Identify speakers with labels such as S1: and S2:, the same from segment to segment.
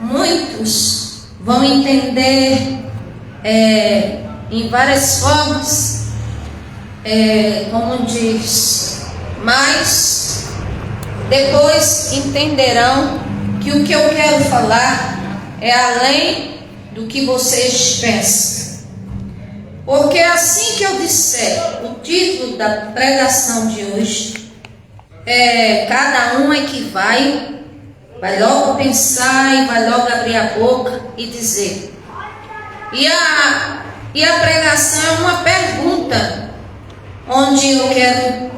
S1: muitos vão entender em várias formas, como diz, mas depois entenderão que o que eu quero falar é além do que vocês pensam. Porque assim que eu disser o título da pregação de hoje, cada um é que vai logo pensar e vai logo abrir a boca e dizer. E a pregação é uma pergunta, onde eu quero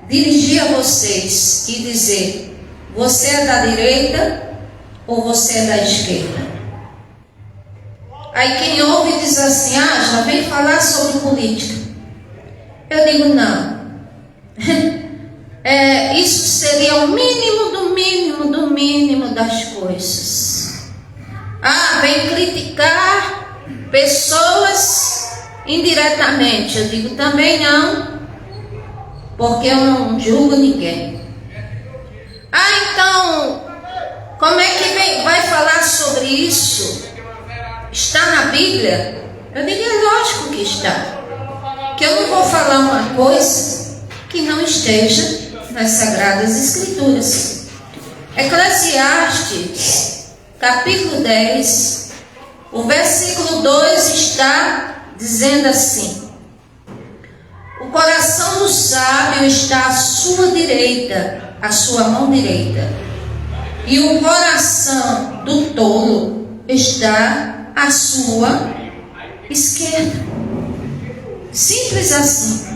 S1: dirigir a vocês e dizer: você é da direita ou você é da esquerda? Aí quem ouve diz assim: já vem falar sobre política. Eu digo: não. Isso seria o mínimo do mínimo do mínimo das coisas. Vem criticar pessoas indiretamente. Eu digo também não, porque eu não julgo ninguém. Então, como é que vai falar sobre isso? Está na Bíblia? Eu digo: é lógico que está. Que eu não vou falar uma coisa que não esteja nas Sagradas Escrituras. Eclesiastes, capítulo 10, o versículo 2 está dizendo assim: o coração do sábio está à sua direita, à sua mão direita, e o coração do tolo está à sua esquerda. Simples assim.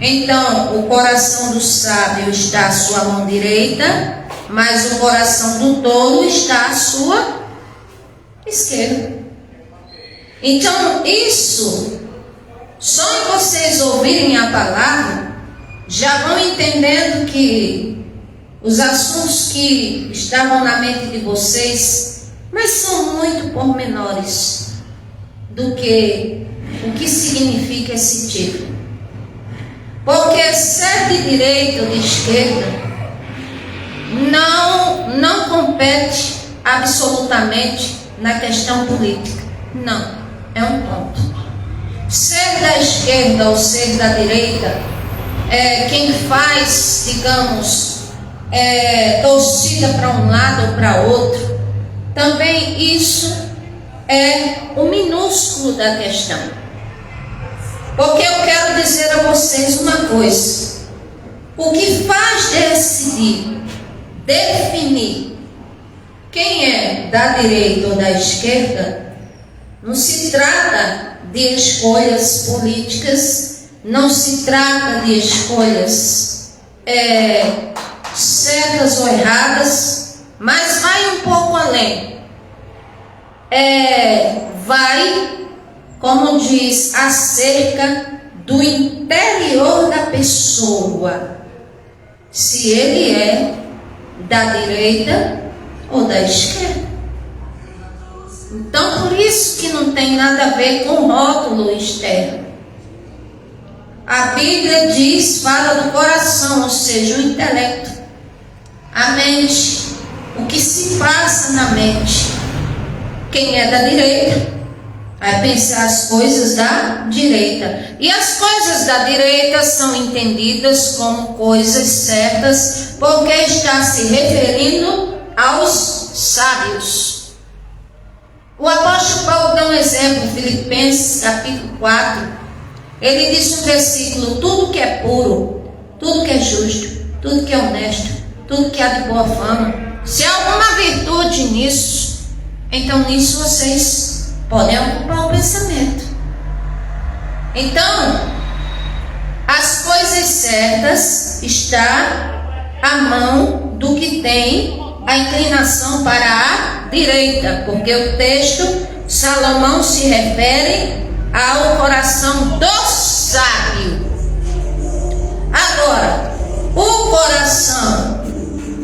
S1: Então, o coração do sábio está à sua mão direita, mas o coração do tolo está à sua esquerda. Então, isso, só em vocês ouvirem a palavra, já vão entendendo que os assuntos que estavam na mente de vocês, mas são muito pormenores do que o que significa esse título. Porque ser de direita ou de esquerda não compete absolutamente na questão política. Não, é um ponto. Ser da esquerda ou ser da direita quem faz, digamos, torcida para um lado ou para outro. Também isso é o minúsculo da questão. Porque eu quero dizer a vocês uma coisa: o que faz definir quem é da direita ou da esquerda, não se trata de escolhas políticas, não se trata de escolhas certas ou erradas, mas vai um pouco além. Vai, como diz, acerca do interior da pessoa, se ele é da direita ou da esquerda. Então, por isso que não tem nada a ver com rótulo externo. A Bíblia diz, fala do coração, ou seja, o intelecto, a mente, o que se passa na mente. Quem é da direita vai pensar as coisas da direita. E as coisas da direita são entendidas como coisas certas, porque está se referindo aos sábios. O apóstolo Paulo dá um exemplo, Filipenses capítulo 4. Ele diz no versículo: tudo que é puro, tudo que é justo, tudo que é honesto, tudo que há de boa fama, se há alguma virtude nisso, então nisso vocês podem ocupar o pensamento. Então, as coisas certas está à mão do que tem a inclinação para a direita, porque o texto, Salomão se refere ao coração do sábio. Agora, o coração,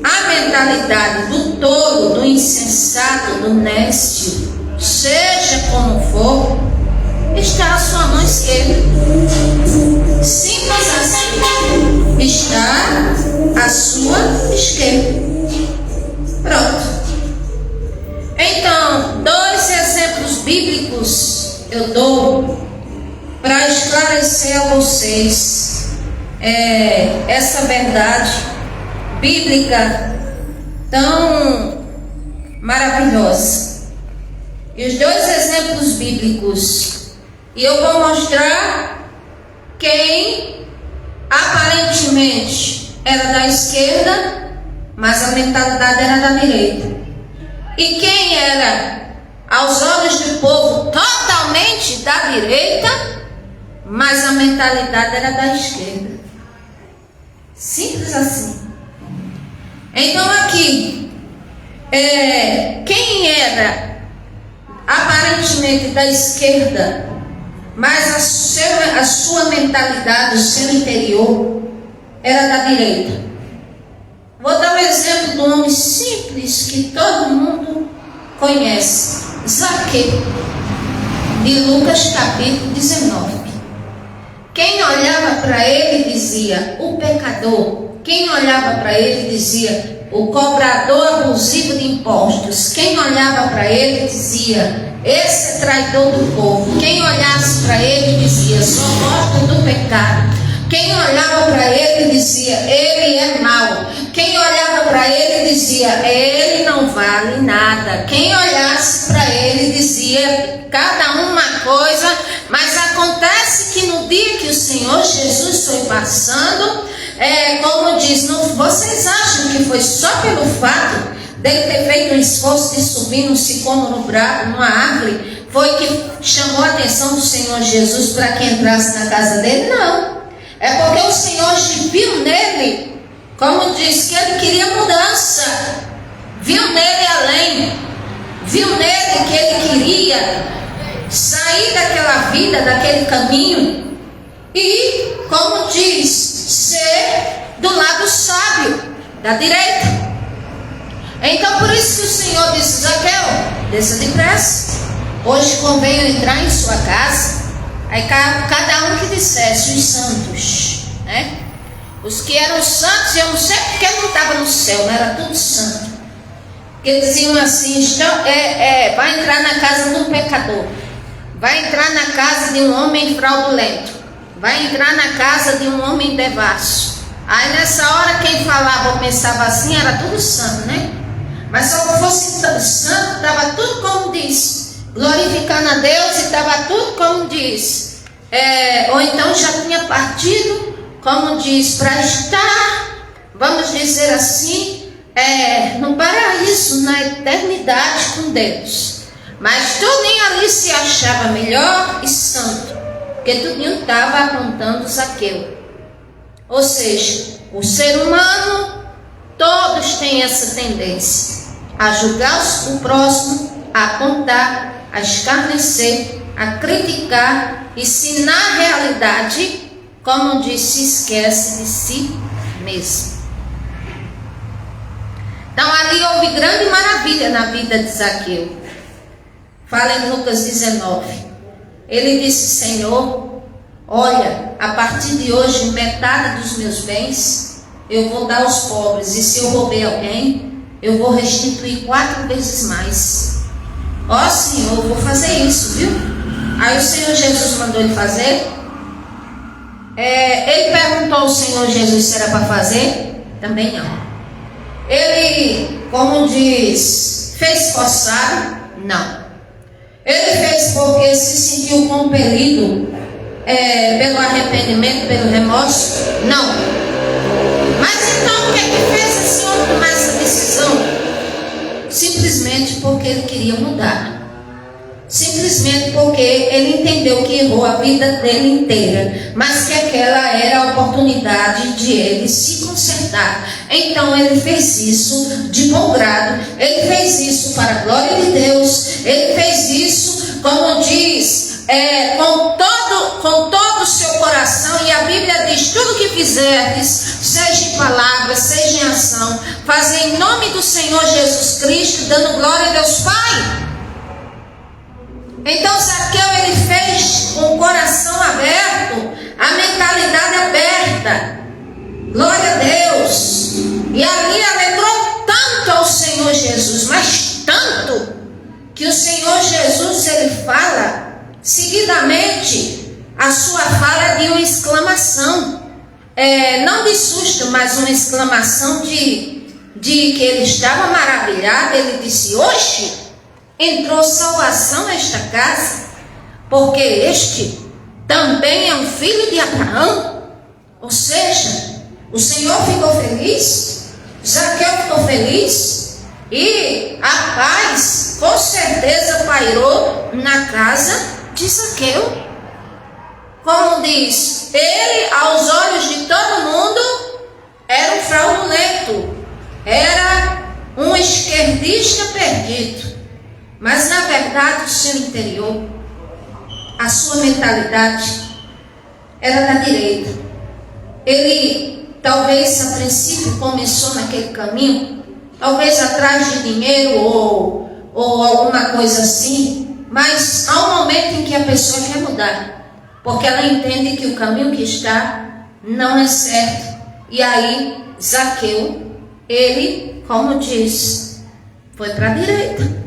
S1: a mentalidade do tolo, do insensato, do nécio, seja como for, está à sua mão esquerda. Simples assim. Está à sua esquerda. Pronto. vocês essa verdade bíblica tão maravilhosa. E os dois exemplos bíblicos. E eu vou mostrar quem aparentemente era da esquerda, mas a mentalidade era da direita. E quem era, aos olhos do povo, totalmente da direita, mas a mentalidade era da esquerda. Simples assim. Então aqui, quem era aparentemente da esquerda, mas a sua mentalidade, o seu interior, era da direita. Vou dar um exemplo de um homem simples que todo mundo conhece. Zaqueu, de Lucas capítulo 19. Quem olhava para ele dizia, o pecador. Quem olhava para ele dizia, o cobrador abusivo de impostos. Quem olhava para ele dizia, esse é traidor do povo. Quem olhasse para ele dizia, só gosta do pecado. Quem olhava para ele dizia, ele é mau. Quem olhava para ele dizia, ele não vale nada. Quem olhasse para ele dizia, cada uma coisa. Mas acontece que no dia que o Senhor Jesus foi passando, como diz, vocês acham que foi só pelo fato dele ter feito um esforço de subir num sicômoro bravo, numa árvore, foi que chamou a atenção do Senhor Jesus para que entrasse na casa dele? Não. É porque o Senhor viu nele, como diz, que ele queria mudança. Viu nele além. Viu nele que ele queria sair daquela vida, daquele caminho. E, como diz, ser do lado sábio, da direita. Então por isso que o Senhor disse, Zaqueu, desça depressa. Hoje convém eu entrar em sua casa. Aí cada um que dissesse, os santos, né? Os que eram santos, eu não sei porque não estava no céu, não era tudo santo. Porque diziam assim, vai entrar na casa de um pecador. Vai entrar na casa de um homem fraudulento. Vai entrar na casa de um homem devasso. Aí nessa hora quem falava ou pensava assim, era tudo santo, né? Mas se eu fosse santo, estava tudo como diz. Glorificando a Deus e estava tudo como diz. Ou então já tinha partido, como diz, para estar, vamos dizer assim, no paraíso, na eternidade com Deus. Mas tudinho ali se achava melhor e santo, porque tudinho estava apontando Zaqueu. Ou seja, o ser humano, todos têm essa tendência a julgar o próximo, a apontar, a escarnecer, a criticar, e se na realidade, como disse, esquece de si mesmo. Então ali houve grande maravilha na vida de Zaqueu. Fala em Lucas 19. Ele disse, Senhor, olha, a partir de hoje metade dos meus bens eu vou dar aos pobres, e se eu roubei alguém, eu vou restituir 4 vezes mais. Ó Senhor, eu vou fazer isso, viu? Aí o Senhor Jesus mandou ele fazer. Ele perguntou ao Senhor Jesus se era para fazer? Também não. Ele, como diz, fez forçado? Não. Ele fez porque se sentiu compelido pelo arrependimento, pelo remorso? Não. Mas então o que é que fez esse homem tomar essa decisão? Simplesmente porque ele queria mudar. Simplesmente porque ele entendeu que errou a vida dele inteira, mas que aquela era a oportunidade de ele se consertar. Então ele fez isso de bom grado, ele fez isso para a glória de Deus, ele fez isso, como diz, com todo o seu coração. E a Bíblia diz, tudo que fizerdes, seja em palavra, seja em ação, fazer em nome do Senhor Jesus Cristo, dando glória a Deus Pai. Então Zaqueu, ele fez com o coração aberto, a mentalidade aberta, glória a Deus, e ali alegrou tanto ao Senhor Jesus, mas tanto, que o Senhor Jesus, ele fala seguidamente, a sua fala é de uma exclamação, não de susto, mas uma exclamação de que ele estava maravilhado. Ele disse: oxe, entrou salvação nesta casa, porque este também é um filho de Abraão. Ou seja, o Senhor ficou feliz, Zaqueu ficou feliz, e a paz com certeza pairou na casa de Zaqueu. Como diz, ele, aos olhos de todo mundo, era um fraudulento, era um esquerdista perdido. Mas na verdade o seu interior, a sua mentalidade era da direita. Ele talvez a princípio começou naquele caminho, talvez atrás de dinheiro ou alguma coisa assim, mas há um momento em que a pessoa quer mudar, porque ela entende que o caminho que está não é certo. E aí Zaqueu, ele, como diz, foi para a direita.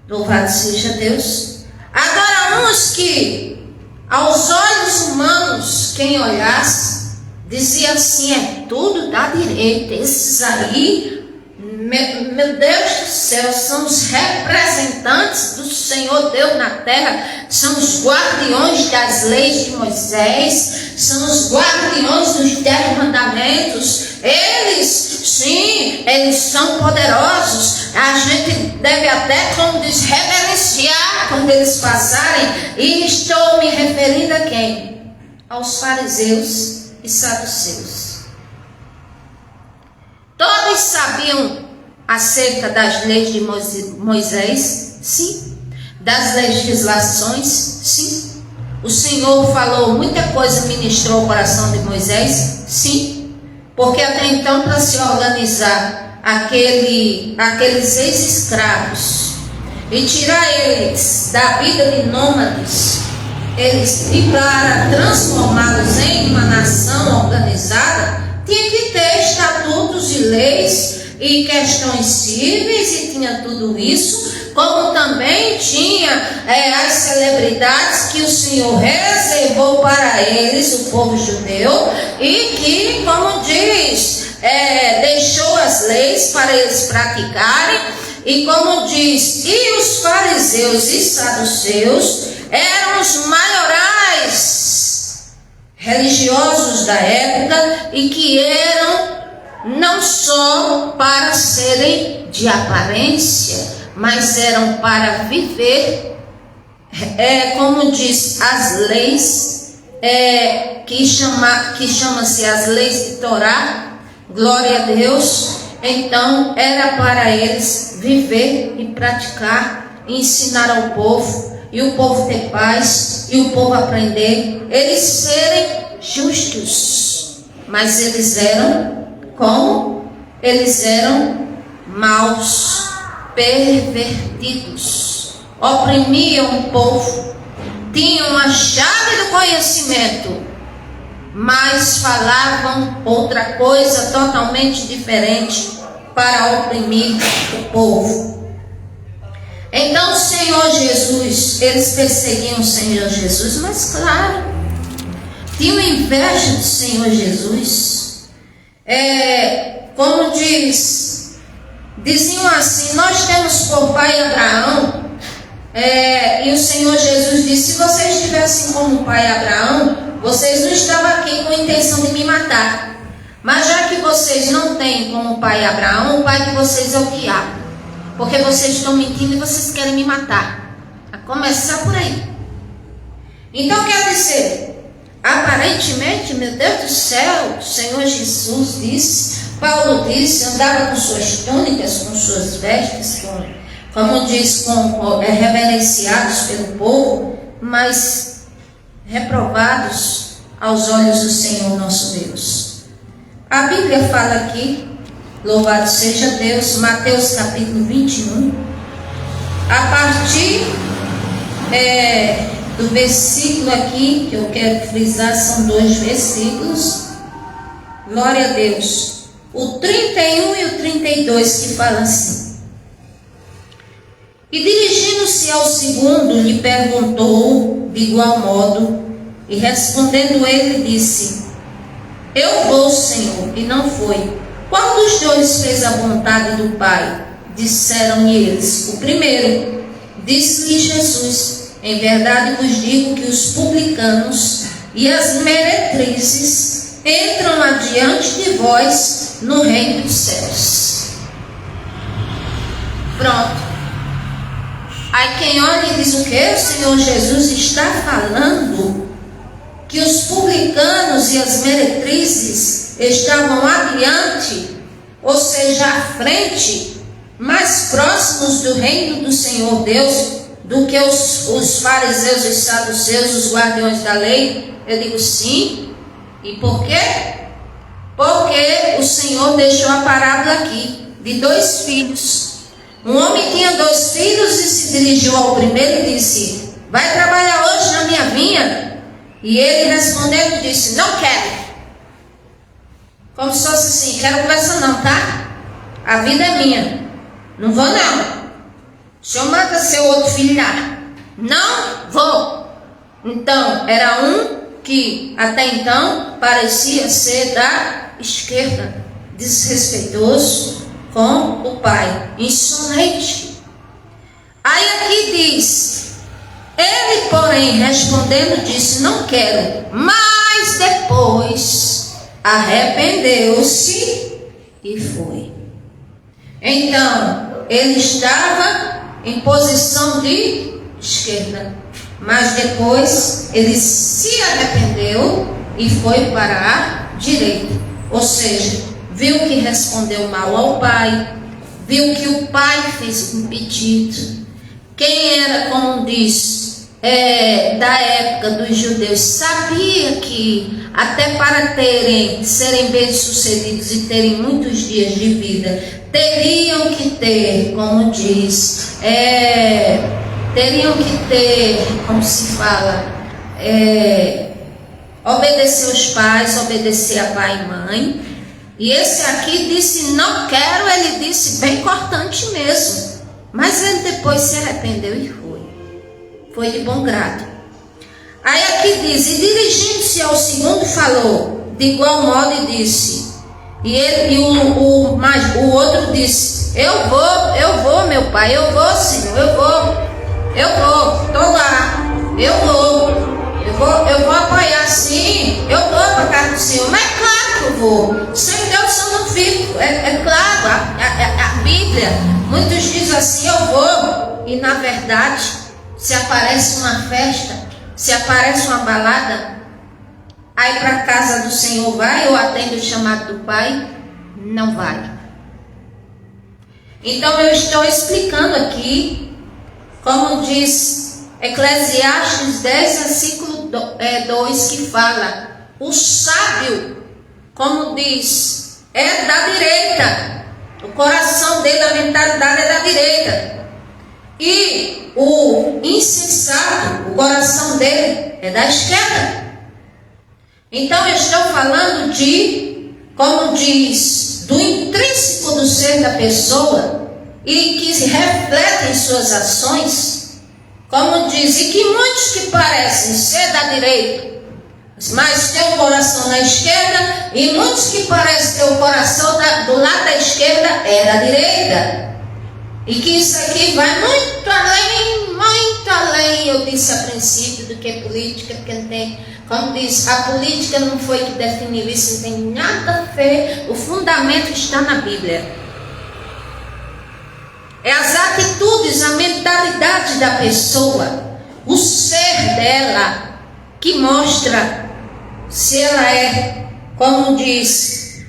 S1: Louvado seja Deus. Agora, uns que aos olhos humanos, quem olhasse, dizia assim: é tudo da direita. Esses aí, meu Deus do céu, são os representantes do Senhor Deus na terra, são os guardiões das leis de Moisés, são os guardiões dos 10 mandamentos. Eles, sim, eles são poderosos. A gente deve até, como diz, reverenciar quando eles passarem. E estou me referindo a quem? Aos fariseus e saduceus. Todos sabiam acerca das leis de Moisés, sim. Das legislações, sim. O Senhor falou muita coisa, ministrou o coração de Moisés, sim. Porque até então, para se organizar aqueles ex-escravos e tirar eles da vida de nômades, e para transformá-los em uma nação organizada, tinha que ter estatutos e leis e questões cíveis, e tinha tudo isso, como também tinha as celebridades que o Senhor reservou para eles, o povo judeu, e que, como diz, deixou as leis para eles praticarem. E como diz, e os fariseus e saduceus eram os maiorais religiosos da época, e que eram não só para serem de aparência, mas eram para viver, como diz, as leis, que chama-se as leis de Torá, glória a Deus. Então era para eles viver e praticar, e ensinar ao povo, e o povo ter paz, e o povo aprender, eles serem justos. Mas eles eram como? Eles eram maus, pervertidos, oprimiam o povo, tinham a chave do conhecimento, mas falavam outra coisa totalmente diferente para oprimir o povo. Então o Senhor Jesus, eles perseguiam o Senhor Jesus, mas claro, tinham inveja do Senhor Jesus. Como diziam assim: nós temos por pai Abraão, e o Senhor Jesus disse: se vocês tivessem como pai Abraão, vocês não estavam aqui com a intenção de me matar. Mas já que vocês não têm como pai Abraão, o pai de vocês é o diabo, porque vocês estão mentindo e vocês querem me matar. A começar por aí. Então quer dizer, aparentemente, meu Deus do céu, o Senhor Jesus disse, Paulo disse, andava com suas túnicas, com suas vestes, como diz, reverenciados pelo povo, mas reprovados aos olhos do Senhor nosso Deus. A Bíblia fala aqui, louvado seja Deus, Mateus capítulo 21, a partir do versículo aqui, que eu quero frisar, são 2 versículos, glória a Deus, o 31 e o 32, que falam assim: e dirigindo-se ao segundo, lhe perguntou de igual modo, E respondendo ele, disse: Eu vou, Senhor. E não foi. Qual dos dois fez a vontade do Pai? Disseram-lhe eles: O primeiro. Disse-lhe Jesus: Em verdade vos digo que os publicanos e as meretrizes entram adiante de vós no reino dos céus. Pronto. Aí quem olha e diz o que? O Senhor Jesus está falando que os publicanos e as meretrizes estavam adiante, ou seja, à frente, mais próximos do reino do Senhor Deus, do que os fariseus, os saduceus, os guardiões da lei. Eu digo sim. E por quê? Porque o Senhor deixou a parábola aqui, de 2 filhos. Um homem tinha 2 filhos e se dirigiu ao primeiro e disse: Vai trabalhar hoje na minha vinha? E ele respondendo disse: Não quero. Como se fosse assim: Quero conversar não, tá? A vida é minha. Não vou não. O senhor manda seu outro filho lá. Não vou. Então, era um que até então parecia ser da esquerda, desrespeitoso com o pai, insolente. Aí aqui diz: Ele, porém, respondendo, disse: Não quero. Mas depois arrependeu-se e foi. Então, ele estava em posição de esquerda, mas depois ele se arrependeu e foi para a direita. Ou seja, viu que respondeu mal ao pai, viu que o pai fez um pedido. Quem era, como diz, da época dos judeus, sabia que até para serem bem-sucedidos e terem muitos dias de vida, teriam que ter, como diz, como se fala, obedecer os pais, obedecer a pai e mãe. E esse aqui disse: Não quero. Ele disse bem cortante mesmo, mas ele depois se arrependeu e foi de bom grado. Aí aqui diz: E dirigindo-se ao segundo falou de igual modo e disse, o outro disse: Eu vou meu pai, eu vou Senhor, eu vou, estou lá, eu vou apoiar sim, eu vou para casa do Senhor. Mas é claro que eu vou, sem Deus eu não fico, é claro, a Bíblia, muitos dizem assim: Eu vou, e na verdade, se aparece uma festa, se aparece uma balada, aí para a casa do Senhor vai ou atende o chamado do Pai? Não vai. Então eu estou explicando aqui, como diz Eclesiastes 10, versículo 2, que fala: o sábio, como diz, é da direita, o coração dele, a mentalidade é da direita. E o insensato, o coração dele é da esquerda. Então eu estou falando de, como diz, do intrínseco do ser da pessoa e que se reflete em suas ações, como diz, e que muitos que parecem ser da direita, mas tem o coração na esquerda, e muitos que parecem ter o coração do lado da esquerda é da direita. E que isso aqui vai muito além, eu disse a princípio, do que política, porque não tem, como diz, a política não foi que definiu isso, não tem nada a ver, o fundamento está na Bíblia. É as atitudes, a mentalidade da pessoa, o ser dela, que mostra se ela é, como diz,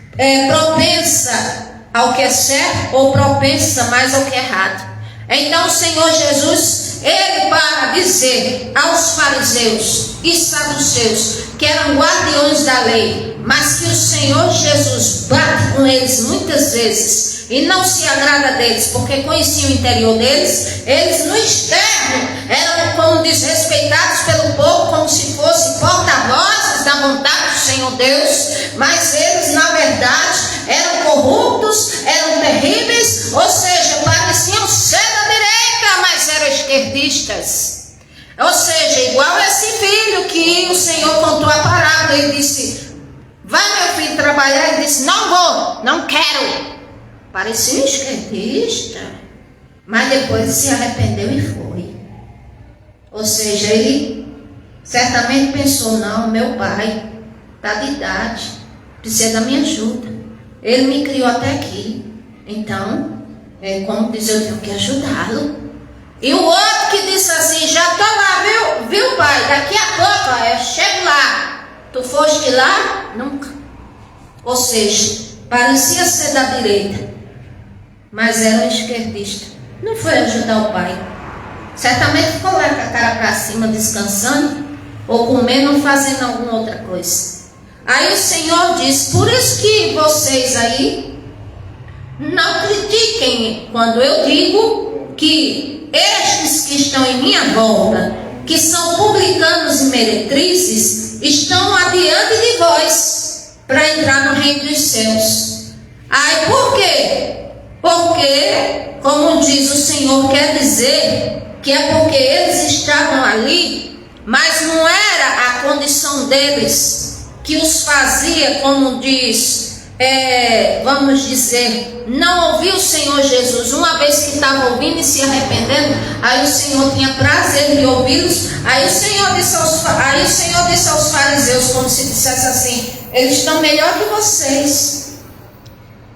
S1: propensa ao que é certo ou propensa mais ao que é errado. Então o Senhor Jesus, ele para dizer aos fariseus e saduceus, que eram guardiões da lei, mas que o Senhor Jesus bate com eles muitas vezes e não se agrada deles, porque conhecia o interior deles. Eles no externo eram, como diz, respeitados pelo povo, como se fossem porta-vozes da vontade do Senhor Deus, mas eles na verdade eram corruptos, eram terríveis, ou seja, pareciam ser da direita, mas eram esquerdistas. Ou seja, igual esse filho que o Senhor contou a parábola, ele disse: vai meu filho trabalhar, ele disse: não vou, não quero. Parecia um esquerdista, mas depois se arrependeu e foi. Ou seja, ele certamente pensou: não, meu pai está de idade, precisa da minha ajuda, ele me criou até aqui, então, como diz, eu tenho que ajudá-lo. E o outro que disse assim: já estou lá, viu pai, daqui a pouco eu chego lá. Tu foste lá? Nunca. Ou seja, parecia ser da direita, mas era um esquerdista. Não foi ajudar o pai. Certamente ficou lá com a cara para cima, descansando, ou comendo, ou fazendo alguma outra coisa. Aí o Senhor diz: por isso que vocês aí não critiquem quando eu digo que estes que estão em minha volta, que são publicanos e meretrizes, estão adiante de vós para entrar no reino dos céus. Aí por quê? Porque, como diz o Senhor, quer dizer que é porque eles estavam ali, mas não era a condição deles que os fazia, como diz, vamos dizer, não ouvir o Senhor Jesus. Uma vez que estava ouvindo e se arrependendo, aí o Senhor tinha prazer de ouvi-los. Aí o Senhor disse aos fariseus, como se dissesse assim: eles estão melhor que vocês,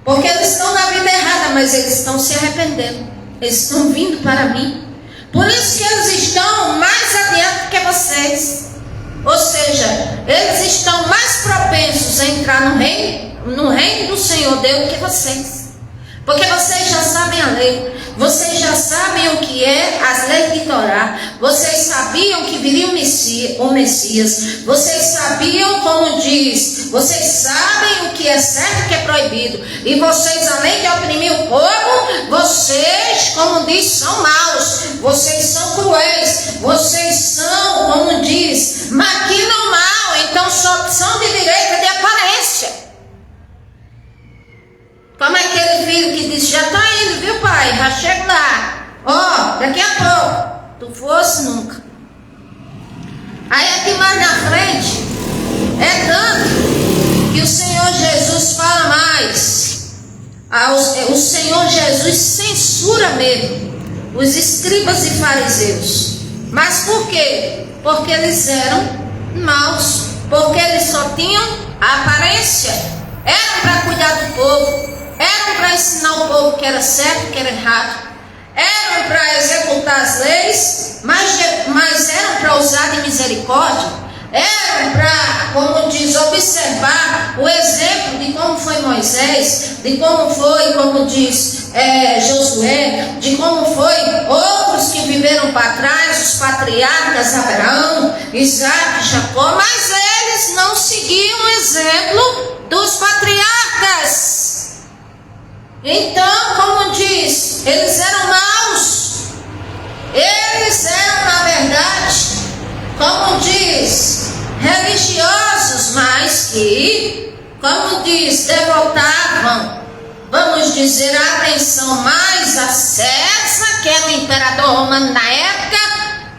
S1: porque eles estão na vida errada, mas eles estão se arrependendo, eles estão vindo para mim, por isso que eles estão mais adiante que vocês. Ou seja, eles estão mais propensos a entrar no reino do Senhor Deus que vocês, porque vocês já sabem a lei, vocês já sabem o que é as leis de Torá, vocês sabiam que viria o Messias, vocês sabiam, como diz, vocês sabem o que é certo e o que é proibido, e vocês, além de oprimir o povo, vocês, como diz, são maus, vocês são cruéis, vocês são, como diz, maquinam mal, então só são de direita de aparência. Como aquele filho que disse: já está indo, viu pai, já chego lá, daqui a pouco. Tu fosse nunca. Aí aqui mais na frente, é tanto que o Senhor Jesus fala mais. O Senhor Jesus censura mesmo os escribas e fariseus. Mas por quê? Porque eles eram maus, porque eles só tinham a aparência, eram para cuidar do povo, eram para ensinar o povo que era certo e que era errado, eram para executar as leis, mas eram para usar de misericórdia, eram para, como diz, observar o exemplo de como foi Moisés, de como foi, como diz, Josué, de como foi outros que viveram para trás, os patriarcas Abraão, Isaac, Jacó, mas eles não seguiam o exemplo dos patriarcas. Então, como diz, eles eram maus, eles eram, na verdade, como diz, religiosos, mas que, como diz, devotavam, vamos dizer, a atenção mais a César, que era o imperador romano na época,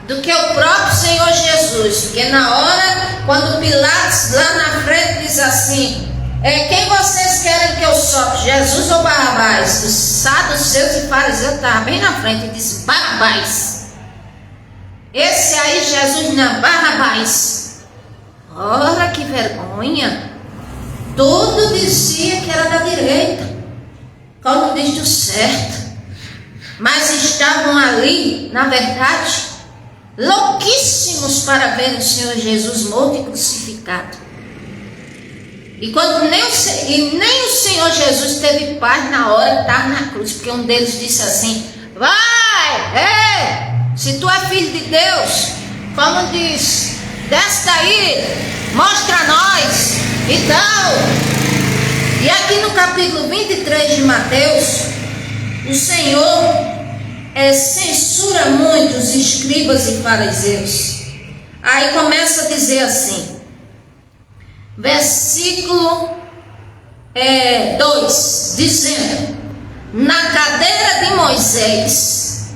S1: do que o próprio Senhor Jesus. Porque na hora, quando Pilatos lá na frente diz assim: quem vocês querem que eu solte, Jesus ou Barrabás? Os saduceus e fariseus estavam bem na frente e disse: Barrabás. Esse aí, Jesus, não, Barrabás. Ora, que vergonha. Tudo dizia que era da direita, como diz do certo, mas estavam ali, na verdade, louquíssimos para ver o Senhor Jesus morto e crucificado. E quando nem o Senhor Jesus teve paz na hora que estava na cruz, porque um deles disse assim: vai, se tu é filho de Deus, como diz, desce daí, mostra a nós e tal. E aqui no capítulo 23 de Mateus, o Senhor censura muito os escribas e fariseus. Aí começa a dizer assim, versículo 2, dizendo: na cadeira de Moisés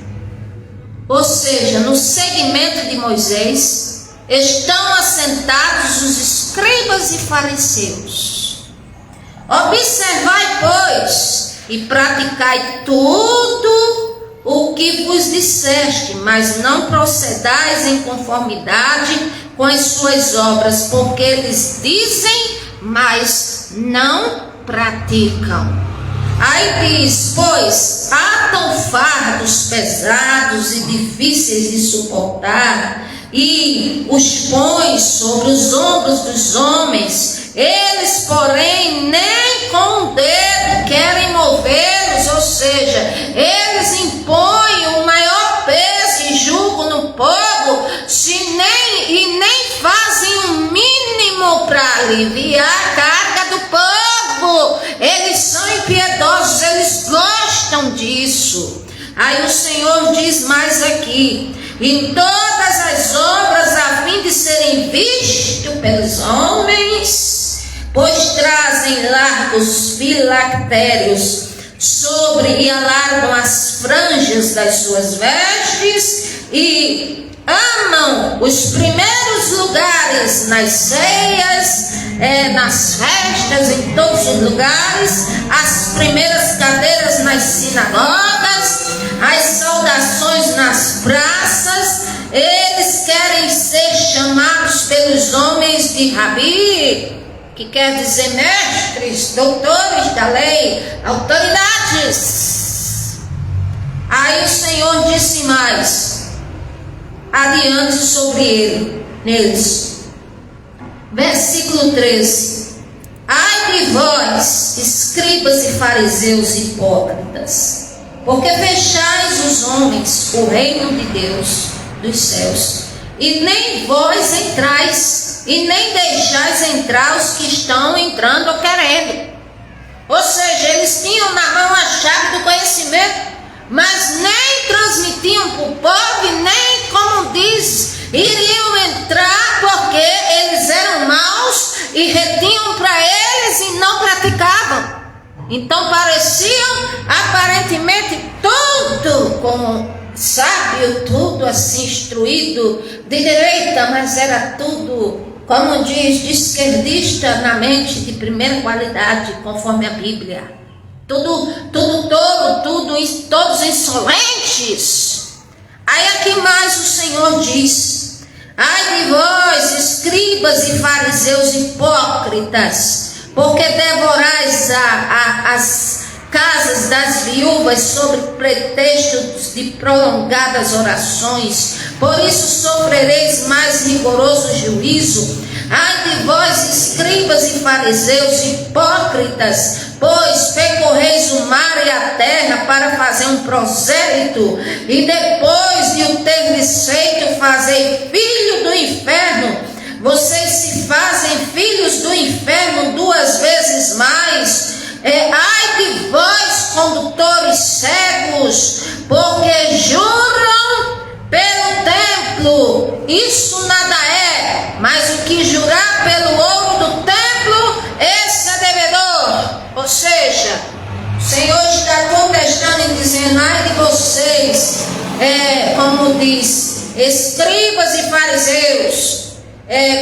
S1: ou seja, no segmento de Moisés, estão assentados os escribas e fariseus. Observai, pois, e praticai tudo o que vos disseste, mas não procedais em conformidade com as suas obras, porque eles dizem, mas não praticam. Aí diz, pois atam fardos pesados e difíceis de suportar, e os põe sobre os ombros dos homens. Eles, porém, nem com o dedo querem movê-los, ou seja, eles impõem o maior peso e jugo no povo, e nem fazem o mínimo para aliviar a carga do povo. Eles são impiedosos, eles gostam disso. Aí o Senhor diz mais aqui: em todas as obras, a fim de serem vistos pelos homens, pois trazem largos filactérios sobre e alargam as franjas das suas vestes, e amam os primeiros lugares nas ceias, nas festas, em todos os lugares, as primeiras cadeiras nas sinagogas, as saudações nas praças. Eles querem ser chamados pelos homens de Rabi, que quer dizer mestres, doutores da lei, autoridades. Aí o Senhor disse mais adiante sobre neles. Versículo 13. Ai de vós, escribas e fariseus hipócritas, porque fechais os homens o reino de Deus dos céus, e nem vós entrais, e nem deixais entrar os que estão entrando ou querendo. Ou seja, eles tinham na mão a chave do conhecimento, mas nem transmitiam para o povo, e nem, como diz, iriam entrar, porque eles eram maus e retinham para eles e não praticavam. Então pareciam aparentemente tudo como sábio, tudo assim instruído de direita, mas era tudo, como diz, de esquerdista na mente, de primeira qualidade, conforme a Bíblia. Todos insolentes. Aí aqui mais o Senhor diz: ai de vós, escribas e fariseus hipócritas, porque devorais as casas das viúvas sob pretexto de prolongadas orações, por isso sofrereis mais rigoroso juízo. Ai de vós, escribas e fariseus hipócritas, pois percorreis o mar e a terra para fazer um prosélito, e depois de o terdes feito, fazei filho do inferno. Vocês se fazem filhos do inferno 2 vezes mais. Ai de vós, condutores cegos, porque juram pelo templo, isso nada é, mas o que jurar pelo ouro do templo, esse é devedor. Ou seja, o Senhor está contestando e dizendo: ai de vocês, como diz, escribas e fariseus,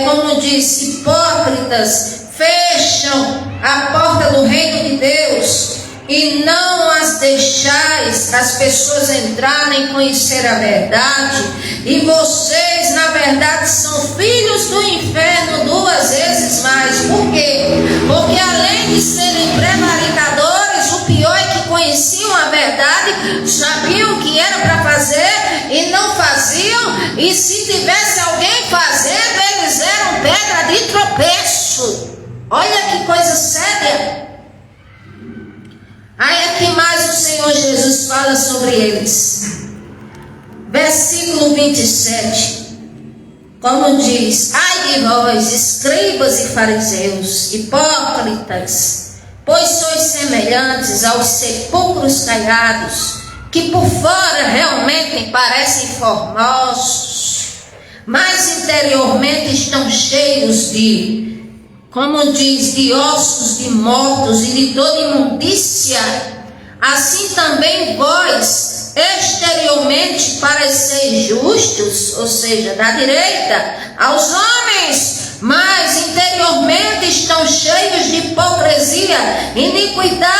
S1: como diz, hipócritas, fecham a porta do reino de Deus e não as deixais as pessoas entrarem e conhecer a verdade. E vocês, na verdade, são filhos do inferno 2 vezes mais. Por quê? Porque além de serem prevaricadores, o pior é que conheciam a verdade, sabiam o que era para fazer e não faziam. E se tivesse alguém fazendo, eles eram pedra de tropeço. Olha que coisa séria. Aí aqui mais o Senhor Jesus fala sobre eles. Versículo 27. Como diz: ai de vós, escribas e fariseus, hipócritas, pois sois semelhantes aos sepulcros caiados, que por fora realmente parecem formosos, mas interiormente estão cheios de, como diz, de ossos de mortos e de toda imundícia. Assim também vós exteriormente parecer justos, ou seja, da direita, aos homens, mas interiormente estão cheios de hipocrisia, iniquidade.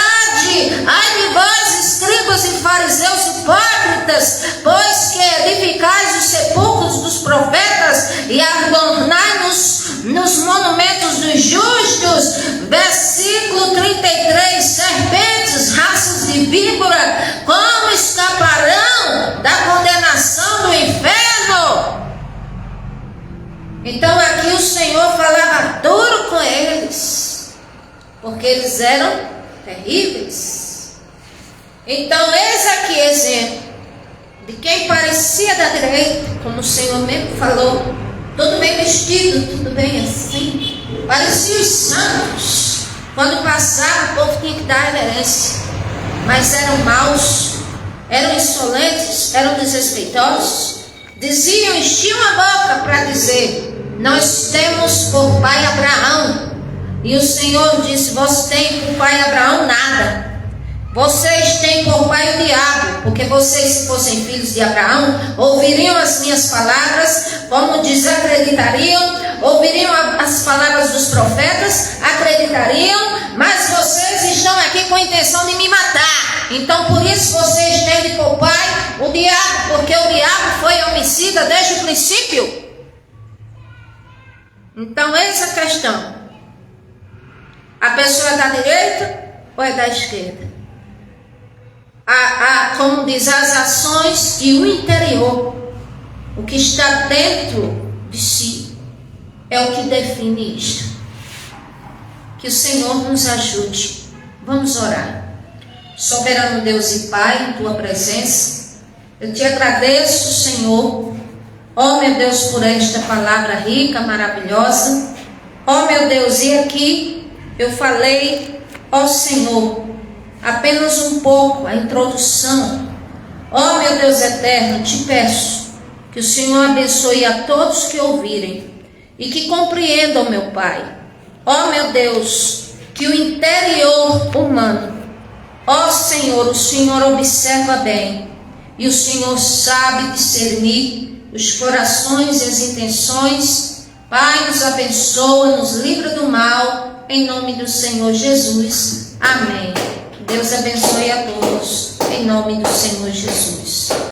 S1: Ai de vós, escribas e fariseus hipócritas, pois que edificais os sepulcros dos profetas e adornai-nos nos monumentos dos justos. Versículo 33, serpentes, raças de víbora, como escaparão da condenação do inferno? Então aqui o Senhor falava duro com eles, porque eles eram terríveis. Então eis aqui exemplo de quem parecia da direita, como o Senhor mesmo falou, tudo bem vestido, tudo bem assim, parecia os santos. Quando passava, o povo tinha que dar reverência, mas eram maus, eram insolentes, eram desrespeitosos. Diziam, enchiam a boca para dizer: nós temos por pai Abraão. E o Senhor disse: vós têm por pai Abraão nada. Vocês têm por pai o diabo, porque vocês, se fossem filhos de Abraão, ouviriam as minhas palavras, como desacreditariam, ouviriam as palavras dos profetas, acreditariam, mas vocês estão aqui com a intenção de me matar. Então por isso vocês têm de por pai o diabo, porque o diabo foi homicida desde o princípio. Então essa é a questão: a pessoa é da direita ou é da esquerda? Como diz, as ações e o interior, o que está dentro de si, é o que define isto. Que o Senhor nos ajude. Vamos orar. Soberano Deus e Pai, em tua presença, eu te agradeço, Senhor, ó meu Deus, por esta palavra rica, maravilhosa. Ó meu Deus, e aqui eu falei, ó Senhor, apenas um pouco, a introdução. Ó meu Deus eterno, te peço que o Senhor abençoe a todos que ouvirem e que compreendam, meu Pai. Ó meu Deus, que o interior humano, ó Senhor, o Senhor observa bem e o Senhor sabe discernir os corações e as intenções. Pai, nos abençoa, nos livra do mal, em nome do Senhor Jesus. Amém. Deus abençoe a todos, em nome do Senhor Jesus.